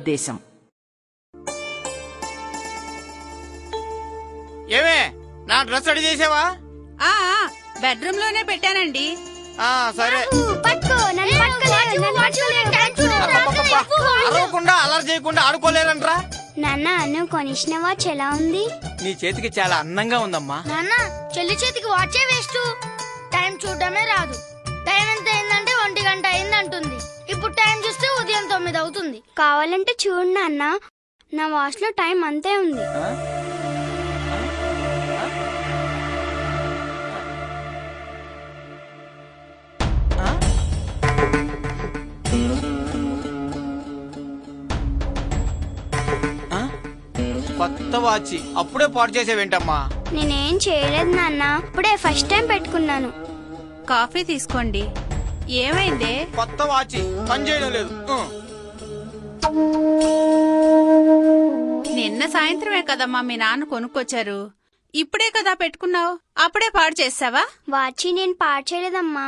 ఉద్దేశం. ఏమే నా డ్రెస్ రెడీ చేసావా? బెడ్రూమ్ లోనే పెట్టానండి. సరే. అరవకుండా అలర్ చేయకుండా ఆడుకోలేరంట్రా. నాన్న నువ్వు కొనిచ్చిన వాచ్ ఎలా ఉంది? నీ చేతికి చాలా అందంగా ఉందమ్మా. నాన్న చెల్లి చేతికి వాచే వేస్ట్. టైం చూడడమే రాదు. టైం ఎంత అయిందంటే 1 గంట అయిందంటుంది. ఇప్పుడు టైం చూస్తే ఉదయం 9 అవుతుంది. కావాలంటే చూడు నాన్న, నా వాచ్ లో టైం అంతే ఉంది. కొత్త వాచి అప్పుడే పాడు చేసేవేంటమ్మా? నేనేం చేయలేదు నాన్న, ఇప్పుడే ఫస్ట్ టైం పెట్టుకున్నాను. కాఫీ తీసుకోండి. ఏమైంది? కొత్త వాచి పని చేయడం లేదు. నిన్న సాయంత్రమే కదమ్మా మీ నాన్న కొనుక్కొచ్చారు. ఇప్పుడే కదా పెట్టుకున్నావు, అప్పుడే పాడు చేసావా? వాచి నేను పాడు చేయలేదమ్మా.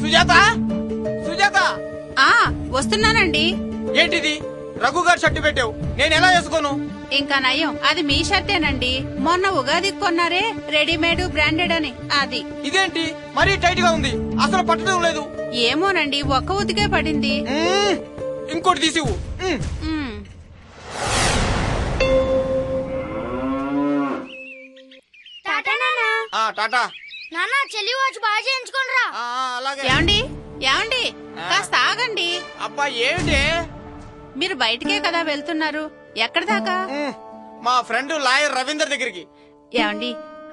సుజాత, సుజాత, వస్తున్నానండి. ఏంటిది? రఘు గారు షర్టు పెట్టావు, నేను ఎలా వేసుకోను? ఇంకా నయం, అది మీ షర్టేనండి. మొన్న ఉగాది కొన్నారే రెడీమేడ్ బ్రాండెడ్ అని, అది. ఇదేంటి మరీ టైట్ గా ఉంది, అసలు పట్టడం లేదు. ఏమోనండి, ఒక్క ఉతికే పడింది. ఇంకోటి తీసివు. టాటా. నాన్న చెల్లి వాచ్ బాగా చేయించుకోనరా. అలాగే. ఏమండి ఏమండి, కాస్త ఆగండి. అబ్బా ఏమిటి? మీరు బయటికే కదా వెళ్తున్నారు, ఎక్కడి దాకా? మా ఫ్రెండ్ లాయర్ రవీందర్ దగ్గరికి. ఏమండి,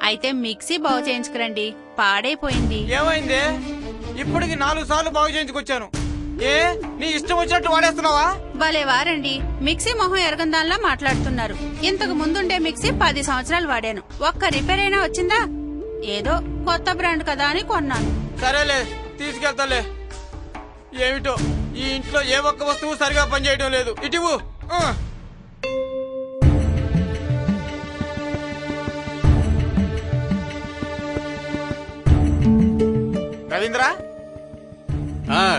అయితే మిక్సీ బాగు చేయించుకురండి, పాడైపోయింది. ఏమైంది? ఇప్పటికి 4 సార్లు బాగు చేయించుకొచ్చాను. ఏ నీ ఇష్టం వచ్చినట్టు వాడేస్తున్నావా? భలే వారండి, మిక్సీ మొహం ఎరగందాల్లా మాట్లాడుతున్నారు. ఇంతకు ముందుండే మిక్సీ 10 సంవత్సరాలు వాడాను, ఒక్క రిపేర్ అయినా వచ్చిందా? ఏదో కొత్త బ్రాండ్ కదా అని కొన్నాను. సరేలే, తీసుకెళ్తాలే. ఏమిటో ఈ ఇంట్లో ఏ ఒక్క వస్తువు సరిగా పనిచేయడం లేదు. ఇటువు. రవీంద్ర,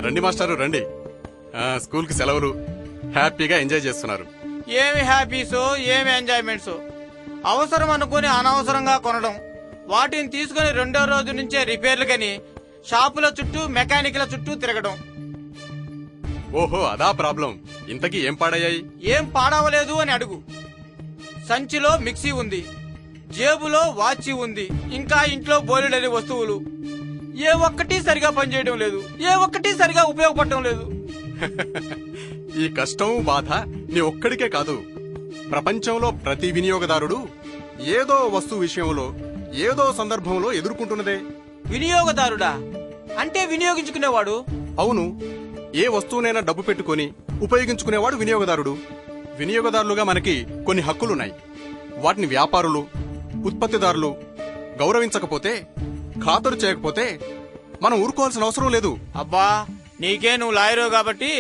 రండి మాస్టారు రండి. స్కూల్ కి సెలవులు, హ్యాపీగా ఎంజాయ్ చేస్తున్నారు. ఏమి హ్యాపీసో ఏమి ఎంజాయ్మెంట్సో. అవసరం అనుకుని అనవసరంగా కొనడం, వాటిని తీసుకుని 2వ రోజు నుంచే రిపేర్లుకని షాపుల చుట్టూ మెకానిక్ల చుట్టూ తిరగడం. ఓహో అదా ప్రాబ్లం. ఇంతకీ ఏం పాడయ్యాయి? ఏం పాడవలేదు అని అడుగు. సంచిలో మిక్సీ ఉంది, జేబులో వాచి ఉంది, ఇంకా ఇంట్లో బోలెడని వస్తువులు. ఏ ఒక్కటి సరిగా పనిచేయడం లేదు, ఏ ఒక్కటి సరిగా ఉపయోగపడటం లేదు. ఈ కష్టం బాధ నీ ఒక్కడికే కాదు, ప్రపంచంలో ప్రతి వినియోగదారుడు ఏదో వస్తువు విషయంలో ఏదో సందర్భంలో ఎదుర్కొంటున్నదే. వినియోగదారుడా అంటే వినియోగించుకునేవాడు? అవును, ఏ వస్తువునైనా డబ్బు పెట్టుకుని ఉపయోగించుకునేవాడు వినియోగదారుడు. వినియోగదారులుగా మనకి కొన్ని హక్కులున్నాయి. వాటిని వ్యాపారులు, ఉత్పత్తిదారులు గౌరవించకపోతే, ఖాతరు చేయకపోతే మనం ఊరుకోవాల్సిన అవసరం లేదు. అబ్బా నీకే, నువ్వు లాయరు కాబట్టి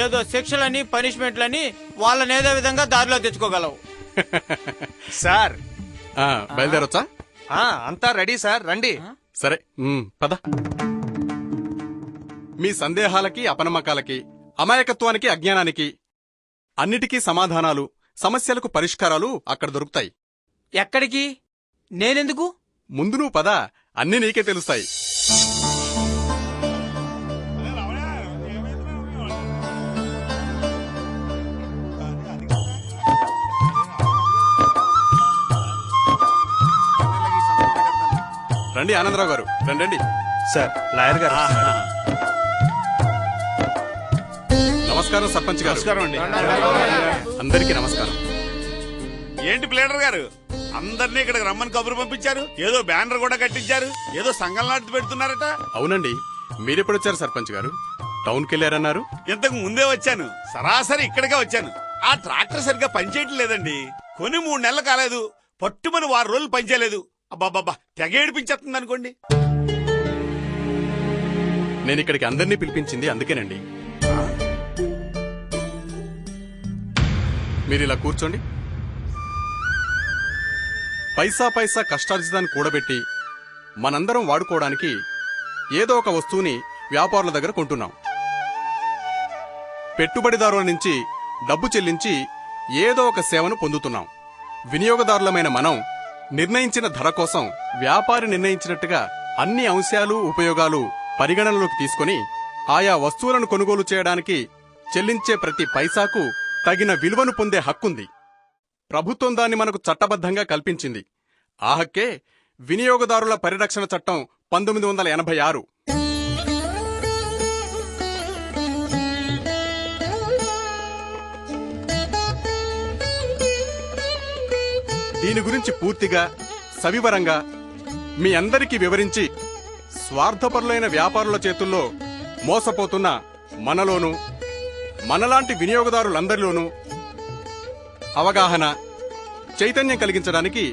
ఏదో శిక్షలని పనిష్మెంట్లని వాళ్ళనేదో విధంగా దారిలో తెచ్చుకోగలవు. సార్ బయలుదేరొచ్చా? అంతా రెడీ సార్, రండి. సరే పద. మీ సందేహాలకి, అపనమ్మకాలకి, అమాయకత్వానికి, అజ్ఞానానికి అన్నిటికీ సమాధానాలు, సమస్యలకు పరిష్కారాలు అక్కడ దొరుకుతాయి. ఎక్కడికి? నేనెందుకు? ముందు నువ్వు పద, అన్నీ నీకే తెలుస్తాయి. రండి ఆనందరావు గారు, రండి. సార్ లాయర్ గారు. నమస్కారం సర్పంచ్ గారు. నమస్కారం అండి. అందరికీ నమస్కారం. ఏంటి ప్లేడర్ గారు, అందరినీ ఇక్కడికి రమ్మని కబురు పంపించారు, ఏదో బ్యానర్ కూడా కట్టించారు, ఏదో సంఘం లాంటి పెడుతున్నారట? అవునండి, మీరెప్పుడొచ్చారు సర్పంచ్ గారు? టౌన్కి వెళ్ళారన్నారు. ఇంతకు ముందే వచ్చాను, సరాసరి ఇక్కడికే వచ్చాను. ఆ ట్రాక్టర్ సరిగ్గా పనిచేయటం లేదండి. కొని 3 నెలలు కాలేదు, పట్టుమని 6 రోజులు పనిచేయలేదు. అబ్బాబ్బా, తెగ ఏడిపించేస్తుంది అనుకోండి. నేను ఇక్కడికి అందరినీ పిలిపించింది అందుకేనండి. మీరు ఇలా కూర్చోండి. పైసా పైసా కష్టార్జితాన్ని కూడబెట్టి మనందరం వాడుకోవడానికి ఏదో ఒక వస్తువుని వ్యాపారుల దగ్గర కొంటున్నాం. పెట్టుబడిదారుల నుంచి డబ్బు చెల్లించి ఏదో ఒక సేవను పొందుతున్నాం. వినియోగదారులమైన మనం నిర్ణయించిన ధర కోసం వ్యాపారి నిర్ణయించినట్టుగా అన్ని అంశాలు, ఉపయోగాలు పరిగణనలోకి తీసుకుని ఆయా వస్తువులను కొనుగోలు చేయడానికి చెల్లించే ప్రతి పైసాకు తగిన విలువను పొందే హక్కుంది. ప్రభుత్వం దాన్ని మనకు చట్టబద్ధంగా కల్పించింది. ఆ హక్కే వినియోగదారుల పరిరక్షణ చట్టం 1986. దీని గురించి పూర్తిగా సవివరంగా మీ అందరికీ వివరించి స్వార్థపరులైన వ్యాపారుల చేతుల్లో మోసపోతున్న మనలోనూ మనలాంటి వినియోగదారులందరిలోనూ అవగాహన, చైతన్యం కలిగించడానికి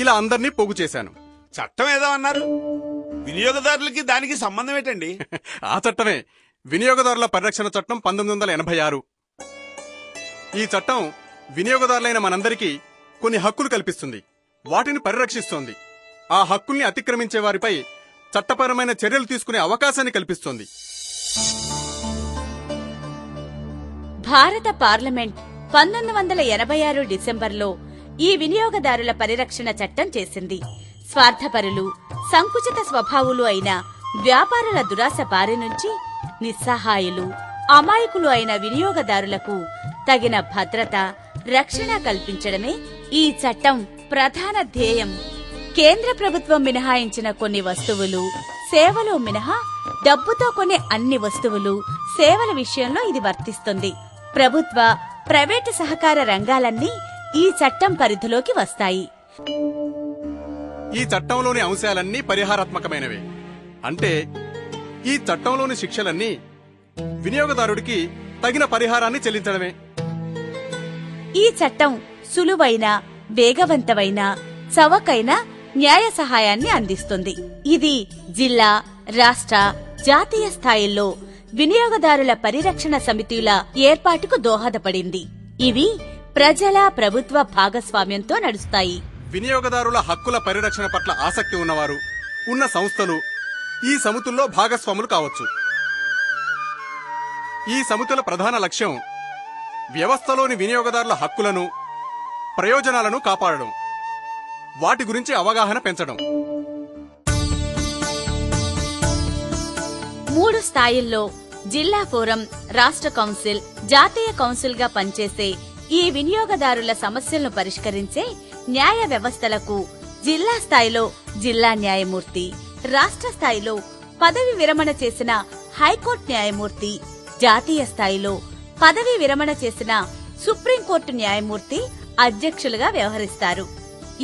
ఇలా అందర్నీ పోగు చేశాను. చట్టం ఏదో అన్నారు, వినియోగదారులకి దానికి సంబంధం ఏంటండి? ఆ చట్టమే వినియోగదారుల పరిరక్షణ చట్టం 1986. ఈ చట్టం వినియోగదారులైన మనందరికీ కొన్ని హక్కులు కల్పిస్తుంది, వాటిని పరిరక్షిస్తోంది. ఆ హక్కుల్ని అతిక్రమించే వారిపై చట్టపరమైన చర్యలు తీసుకునే అవకాశాన్ని కల్పిస్తోంది. భారత పార్లమెంట్ 1986 డిసెంబర్లో ఈ వినియోగదారుల పరిరక్షణ చట్టం చేసింది. స్వార్థపరులు, సంకుచిత స్వభావులు అయిన వ్యాపారుల దురాశ బారి నుంచి నిస్సహాయులు, అమాయకులు అయిన వినియోగదారులకు తగిన భద్రత, రక్షణ కల్పించడమే ఈ చట్టం ప్రధాన ధ్యేయం. కేంద్ర ప్రభుత్వం మినహాయించిన కొన్ని వస్తువులు, సేవలు మినహా డబ్బుతో కొనే అన్ని వస్తువులు, సేవల విషయంలో ఇది వర్తిస్తుంది. ప్రభుత్వ, ప్రైవేటు సహకార రంగాలన్నీ ఈ చట్టం పరిధిలోకి వస్తాయి. ఈ చట్టంలోని అంశాలన్నీ పరిహారాత్మకమైనవే. అంటే ఈ చట్టంలోని శిక్షలన్నీ వినియోగదారుడికి తగిన పరిహారాన్ని చెల్లించడమే. ఈ చట్టం సులువైన, వేగవంతమైన, చవకైన న్యాయ సహాయాన్ని అందిస్తుంది. ఇది జిల్లా, రాష్ట్ర, జాతీయ స్థాయిల్లో వినియోగదారుల పరిరక్షణ సమితిల ఏర్పాటుకు దోహదపడింది. ఇవి ప్రజల, ప్రభుత్వ భాగస్వామ్యంతో నడుస్తాయి. వినియోగదారుల హక్కుల పరిరక్షణ పట్ల ఆసక్తి ఉన్నవారు, ఉన్న సంస్థలు ఈ సమితుల్లో భాగస్వాములు కావచ్చు. ఈ సమితుల ప్రధాన లక్ష్యం వ్యవస్థలోని వినియోగదారుల హక్కులను, ప్రయోజనాలను కాపాడడం, వాటి గురించి అవగాహన పెంచడం. 3 స్థాయిల్లో జిల్లా ఫోరం, రాష్ట్ర కౌన్సిల్, జాతీయ కౌన్సిల్ గా పనిచేసే ఈ వినియోగదారుల సమస్యలను పరిష్కరించే న్యాయ వ్యవస్థలకు జిల్లా స్థాయిలో జిల్లా న్యాయమూర్తి, రాష్ట్ర స్థాయిలో పదవి విరమణ చేసిన హైకోర్టు న్యాయమూర్తి, జాతీయ స్థాయిలో పదవి విరమణ చేసిన సుప్రీంకోర్టు న్యాయమూర్తి అధ్యక్షులుగా వ్యవహరిస్తారు.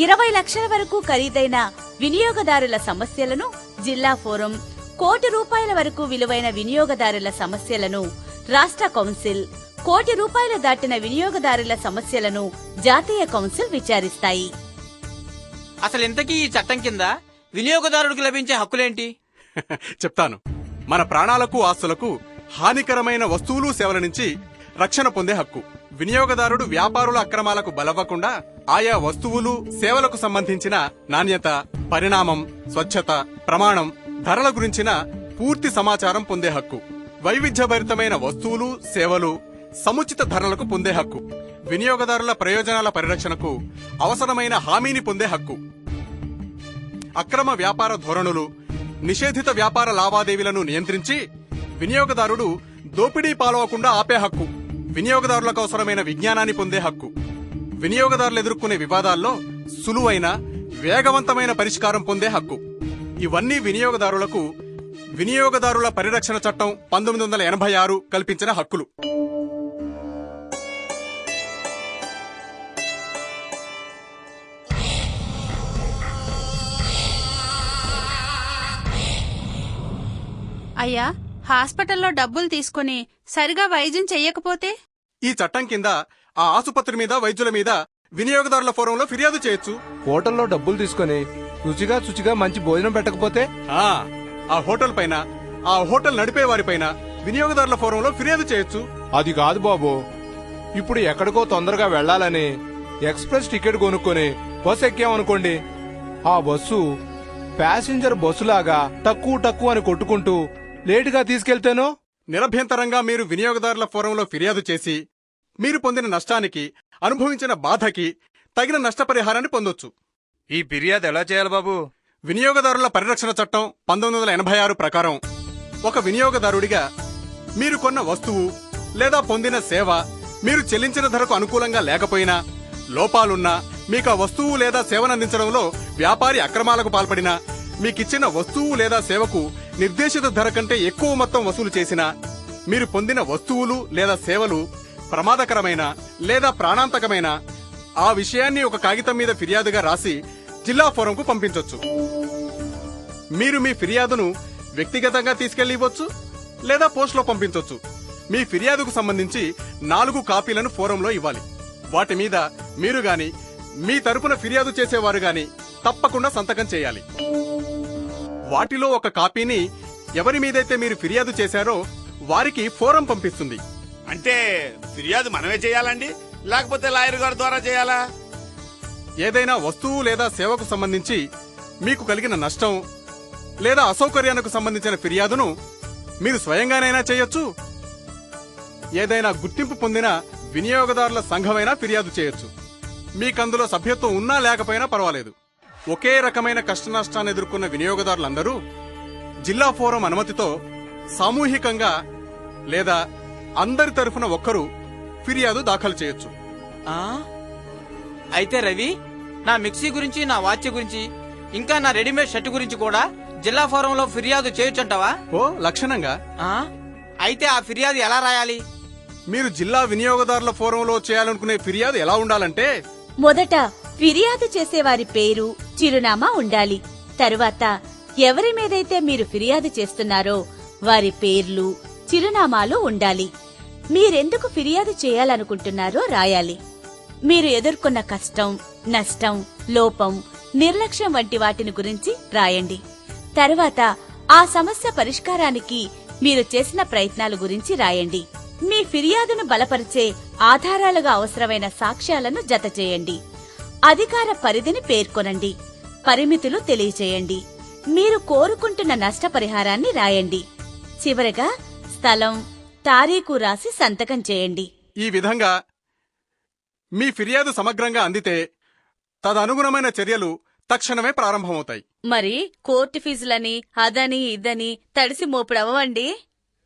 20 లక్షల వరకు ఖరీదైన వినియోగదారుల సమస్యలను జిల్లా ఫోరం, ₹1,00,00,000 వరకు విలువైన వినియోగదారుల సమస్యలను రాష్ట్ర కౌన్సిల్, ₹1,00,00,000 దాటిన వినియోగదారుల సమస్యలను జాతీయ కౌన్సిల్ విచారిస్తాయి. అసలు ఇంతకీ ఈ చట్టం కింద వినియోగదారుడికి లభించే హక్కులేంటి? చెప్తాను. మన ప్రాణాలకు, ఆస్తులకు హానికరమైన వస్తువులు, సేవల నుంచి రక్షణ పొందే హక్కు. వినియోగదారుడు వ్యాపారుల అక్రమాలకు బలవ్వకుండా ఆయా వస్తువులు, సేవలకు సంబంధించిన నాణ్యత, పరిణామం, స్వచ్ఛత, ప్రమాణం, ధరల గురించిన పూర్తి సమాచారం పొందే హక్కు. వైవిధ్యభరితమైన వస్తువులు, సేవలు సముచిత ధరలకు పొందే హక్కు. వినియోగదారుల ప్రయోజనాల పరిరక్షణకు అవసరమైన హామీని పొందే హక్కు. అక్రమ వ్యాపార ధోరణులు, నిషేధిత వ్యాపార లావాదేవీలను నియంత్రించి వినియోగదారుడు దోపిడీ పాలవకుండా ఆపే హక్కు. వినియోగదారులకు అవసరమైన విజ్ఞానాన్ని పొందే హక్కు. వినియోగదారులు ఎదుర్కొనే వివాదాల్లో సులువైన, వేగవంతమైన పరిష్కారం పొందే హక్కు. ఇవన్నీ వినియోగదారులకు వినియోగదారుల పరిరక్షణ చట్టం 1986 కల్పించిన హక్కులు. అయ్యా, హాస్పిటల్లో డబ్బులు తీసుకుని సరిగా వైద్యం చెయ్యకపోతే? ఈ చట్టం కింద ఆ ఆసుపత్రి మీద, వైద్యుల మీద వినియోగదారుల ఫోరంలో ఫిర్యాదు చేయొచ్చు. హోటల్లో డబ్బులు తీసుకొని రుచిగా మంచి భోజనం పెట్టకపోతే ఆ హోటల్ పైన, ఆ హోటల్ నడిపే వారిపైన వినియోగదారుల ఫోరంలో ఫిర్యాదు చేయొచ్చు. అది కాదు బాబు. ఇప్పుడు ఎక్కడికో తొందరగా వెళ్లాలని ఎక్స్ప్రెస్ టికెట్ కొనుక్కొని బస్సు ఎక్కామనుకోండి, ఆ బస్సు ప్యాసింజర్ బస్సులాగా టక్కు అని కొట్టుకుంటూ లేటుగా తీసుకెళ్తేనో? నిరభ్యంతరంగా మీరు వినియోగదారుల ఫోరంలో ఫిర్యాదు చేసి మీరు పొందిన నష్టానికి, అనుభవించిన బాధకి తగిన నష్టపరిహారాన్ని పొందొచ్చు. ఈ ఫిర్యాదు ఎలా చేయాలి బాబు? వినియోగదారుల పరిరక్షణ చట్టం 1986 ప్రకారం ఒక వినియోగదారుడిగా మీరు కొన్న వస్తువు లేదా పొందిన సేవ మీరు చెల్లించిన ధరకు అనుకూలంగా లేకపోయినా, లోపాలున్నా, మీకు ఆ వస్తువు లేదా సేవనందించడంలో వ్యాపారి అక్రమాలకు పాల్పడినా, మీకిచ్చిన వస్తువు లేదా సేవకు నిర్దేశిత ధర కంటే ఎక్కువ మొత్తం వసూలు చేసినా, మీరు పొందిన వస్తువులు లేదా సేవలు ప్రమాదకరమైన లేదా ప్రాణాంతకమైన ఆ విషయాన్ని ఒక కాగితం మీద ఫిర్యాదుగా రాసి జిల్లా ఫోరంకు పంపించొచ్చు. మీరు మీ ఫిర్యాదును వ్యక్తిగతంగా తీసుకెళ్లి ఇవ్వచ్చు లేదా పోస్టులో పంపించొచ్చు. మీ ఫిర్యాదుకు సంబంధించి 4 కాపీలను ఫోరంలో ఇవ్వాలి. వాటి మీద మీరు గాని, మీ తరపున ఫిర్యాదు చేసేవారు గాని తప్పకుండా సంతకం చేయాలి. వాటిలో ఒక కాపీని ఎవరి మీదైతే మీరు ఫిర్యాదు చేశారో వారికి ఫోరం పంపిస్తుంది. అంటే ఫిర్యాదు మనమే చేయాలండి, లేకపోతే లాయర్ గారి ద్వారా చేయాలా? ఏదైనా వస్తువు లేదా సేవకు సంబంధించి మీకు కలిగిన నష్టం లేదా అసౌకర్యానికి సంబంధించిన ఫిర్యాదును మీరు స్వయంగానైనా చేయొచ్చు. ఏదైనా గుర్తింపు పొందిన వినియోగదారుల సంఘమైనా ఫిర్యాదు చేయొచ్చు. మీకందులో సభ్యత్వం ఉన్నా లేకపోయినా పర్వాలేదు. ఒకే రకమైన కష్టనష్టాన్ని ఎదుర్కొన్న వినియోగదారులందరూ జిల్లా ఫోరం అనుమతితో సామూహికంగా లేదా అందరి తరఫున ఒక్కరు ఫిర్యాదు దాఖలు చేయొచ్చు. అయితే రవి, నా మిక్సీ గురించి, నా వాచ్ గురించి, ఇంకా నా రెడీమేడ్ షర్ట్ గురించి కూడా జిల్లా ఫోరంలో ఫిర్యాదు చేయొచ్చంటావా? ఓ లక్షణంగా. అయితే ఆ ఫిర్యాదు ఎలా రాయాలి? మీరు జిల్లా వినియోగదారుల ఫోరంలో చేయాలనుకునే ఫిర్యాదు ఎలా ఉండాలంటే, మొదట ఫిర్యాదు చేసేవారి పేరు, చిరునామా ఉండాలి. తరువాత ఎవరి మీదైతే మీరు ఫిర్యాదు చేస్తున్నారో వారి పేర్లు, చిరునామాలు ఉండాలి. మీరెందుకు ఫిర్యాదు చేయాలనుకుంటున్నారో రాయాలి. మీరు ఎదుర్కొన్న కష్టం, నష్టం, లోపం, నిర్లక్ష్యం వంటి వాటిని గురించి రాయండి. తరువాత ఆ సమస్య పరిష్కారానికి మీరు చేసిన ప్రయత్నాల గురించి రాయండి. మీ ఫిర్యాదును బలపరిచే ఆధారాలుగా అవసరమైన సాక్ష్యాలను జతచేయండి. అధికార పరిధిని పేర్కొనండి. పరిమితులు తెలియచేయండి. మీరు కోరుకుంటున్న నష్టపరిహారాన్ని రాయండి. చివరగా స్థలం, తారీఖు రాసి సంతకం చేయండి. ఈ విధంగా మీ ఫిర్యాదు సమగ్రంగా అందితే తదనుగుణమైన చర్యలు తక్షణమే ప్రారంభమవుతాయి. మరి కోర్టు ఫీజులని అదని ఇదని తడిసి మోపుడవ్వండి.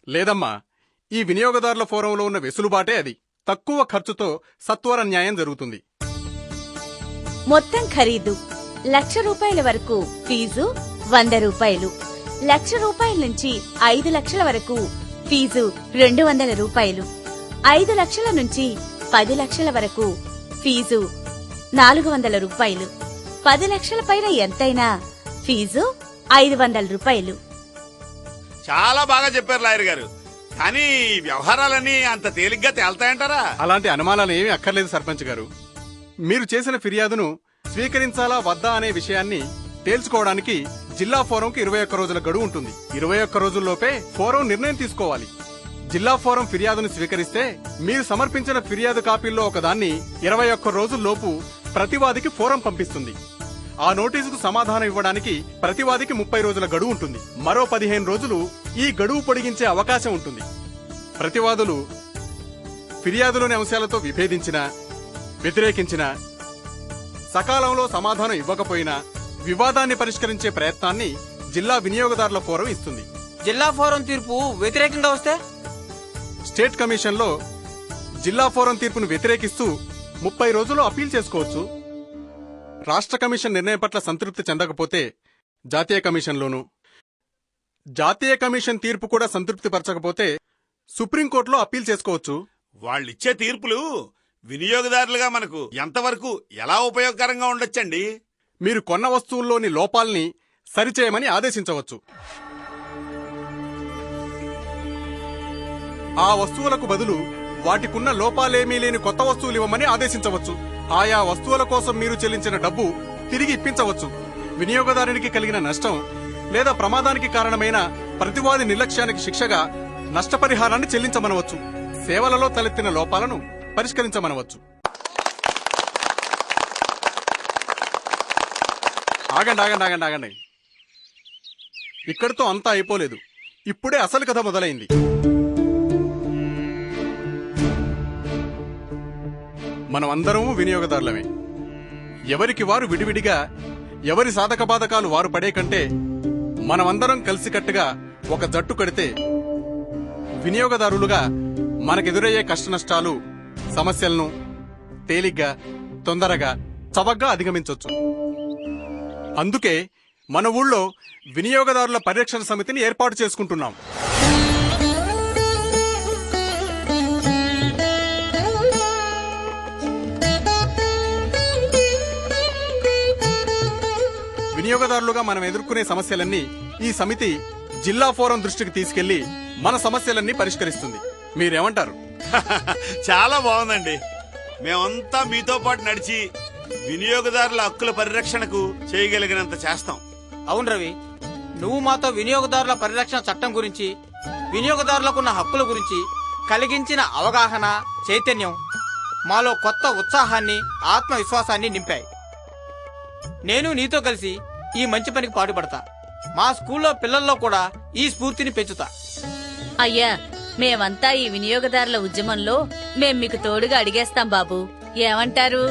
లేదమ్మా, ఈ వినియోగదారుల ఫోరంలో ఉన్న వెసులుబాటే అది. తక్కువ ఖర్చుతో సత్వర న్యాయం జరుగుతుంది. మొత్తం ఖరీదు ₹1,00,000 వరకు ఫీజు ₹100. ₹1,00,000 నుంచి 5 లక్షల వరకు ఫీజు ₹200. 5 లక్షల నుంచి 10 లక్షల వరకు ఫీజు ₹400. 10 లక్షల పైన ఎంతైనా ఫీజు ₹500. చాలా బాగా చెప్పారు లాయర్ గారు. కానీ ఈ వ్యవహారాలన్నీ అంత తేలిగ్గా తేల్తాయంటారా? అలాంటి అనుమానాలు ఏమీ అక్కర్లేదు సర్పంచ్ గారు. మీరు చేసిన ఫిర్యాదును స్వీకరించాలా వద్దా అనే విషయాన్ని తేల్చుకోవడానికి జిల్లా ఫోరంకి 21 రోజుల గడువు ఉంటుంది. 21 రోజుల్లోపే ఫోరం నిర్ణయం తీసుకోవాలి. జిల్లా ఫోరం ఫిర్యాదును స్వీకరిస్తే మీరు సమర్పించిన ఫిర్యాదు కాపీల్లో ఒకదాన్ని 21 రోజుల్లోపు ప్రతివాదికి ఫోరం పంపిస్తుంది. ఆ నోటీసుకు సమాధానం ఇవ్వడానికి ప్రతివాదికి 30 రోజుల గడువు ఉంటుంది. మరో 15 రోజులు ఈ గడువు పొడిగించే అవకాశం ఉంటుంది. ప్రతివాదులు ఫిర్యాదులోని అంశాలతో విభేదించినా, వ్యతిరేకించినా, సకాలంలో సమాధానం ఇవ్వకపోయినా వివాదాన్ని పరిష్కరించే ప్రయత్నాన్ని జిల్లా వినియోగదారుల ఫోరం ఇస్తుంది. జిల్లా ఫోరం తీర్పు వ్యతిరేకంగా వస్తే స్టేట్ కమిషన్లో జిల్లా ఫోరం తీర్పును వ్యతిరేకిస్తూ 30 రోజులు అప్పీల్ చేసుకోవచ్చు. రాష్ట్ర కమిషన్ నిర్ణయం పట్ల సంతృప్తి చెందకపోతే జాతీయ కమిషన్లోనూ, జాతీయ కమిషన్ తీర్పు కూడా సంతృప్తి పరచకపోతే సుప్రీంకోర్టులో అప్పీల్ చేసుకోవచ్చు. వాళ్ళిచ్చే తీర్పులు వినియోగదారులుగా మనకు ఎంతవరకు ఎలా ఉపయోగకరంగా ఉండొచ్చండి? మీరు కొన్న వస్తువుల్లోని లోపాల్ని సరిచేయమని ఆదేశించవచ్చు. ఆ వస్తువులకు బదులు వాటికున్న లోపాలేమీ లేని కొత్త వస్తువులు ఇవ్వమని ఆదేశించవచ్చు. ఆయా వస్తువుల కోసం మీరు చెల్లించిన డబ్బు తిరిగి ఇప్పించవచ్చు. వినియోగదారునికి కలిగిన నష్టం లేదా ప్రమాదానికి కారణమైన ప్రతివాది నిర్లక్ష్యానికి శిక్షగా నష్టపరిహారాన్ని చెల్లించమనవచ్చు. సేవలలో తలెత్తిన లోపాలను పరిష్కరించమనవచ్చు. ఆగండి. ఇక్కడితో అంతా అయిపోలేదు. ఇప్పుడే అసలు కథ మొదలైంది. మనమందరము వినియోగదారులమే. ఎవరికి వారు విడివిడిగా ఎవరి సాధక బాధకాలు వారు పడే కంటే మనమందరం కలిసికట్టుగా ఒక జట్టు కడితే వినియోగదారులుగా మనకెదురయ్యే కష్టనష్టాలు, సమస్యలను తేలిగ్గా, తొందరగా, చవకగా అధిగమించొచ్చు. అందుకే మన ఊళ్ళో వినియోగదారుల పరిరక్షణ సమితిని ఏర్పాటు చేసుకుంటున్నాం. వినియోగదారులుగా మనం ఎదుర్కొనే సమస్యలన్నీ ఈ సమితి జిల్లా ఫోరం దృష్టికి తీసుకెళ్లి మన సమస్యలన్నీ పరిష్కరిస్తుంది. మీరేమంటారు? చాలా బాగుందండి. మేమంతా మీతో పాటు నడిచి వినియోగదారుల హక్కుల పరిరక్షణకు చేయగలిగినంత చేస్తాం. అవును రవి, నువ్వు మాతో వినియోగదారుల పరిరక్షణ చట్టం గురించి, వినియోగదారులకున్న హక్కుల గురించి కలిగించిన అవగాహన, చైతన్యం మాలో కొత్త ఉత్సాహాన్ని, ఆత్మవిశ్వాసాన్ని నింపాయి. నేను నీతో కలిసి ఈ మంచి పనికి పాటుపడతా. మా స్కూల్లో పిల్లల్లో కూడా ఈ స్ఫూర్తిని పెంచుతా. అయ్యా, మేమంతా ఈ వినియోగదారుల ఉద్యమంలో మేం మీకు తోడుగా అడిగేస్తాం బాబు. ఏమంటారు?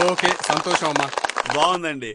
ఓకే, సంతోషం అమ్మా. బాగుందండి.